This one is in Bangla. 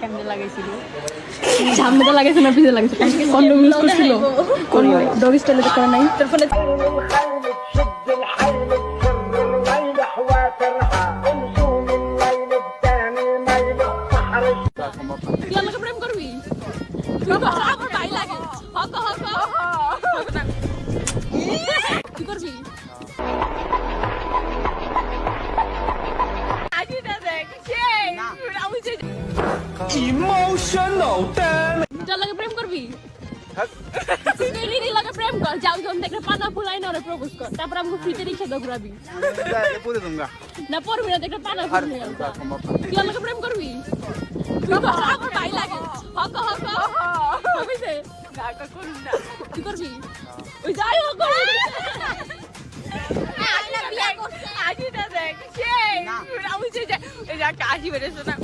কেমনে লাগাইছিল সামনেটা লাগাইছে না পিছে লাগাইছে কন্ডম ইউজ করছিল কোন ডগ স্টাইলে তো করে নাই তোর ফোনে তুই আমাকে প্রেম করবি তুই তো আমার ভাই লাগে হক হক তুই করবি Emotional damage. যার লাগে প্রেম করবি তুই রিদি লাগে প্রেম কর যাও যখন দেখলে পানা ফুলাই না ওরে প্রপোজ কর তারপর আমাকে ফ্রিতে রিক্সা দাও ঘুরাবি না পড়বি না দেখলে পানা ফুলাই তুই আমাকে প্রেম করবি তুই তো আমার ভাই লাগে হক হক হইছে গাটা করুন না তুই করবি ওই যাই হোক করবি আল্লাহ বিয়া করছে আজিটা দেখ সেই আমি যে এই যে কাশি বেরেছে না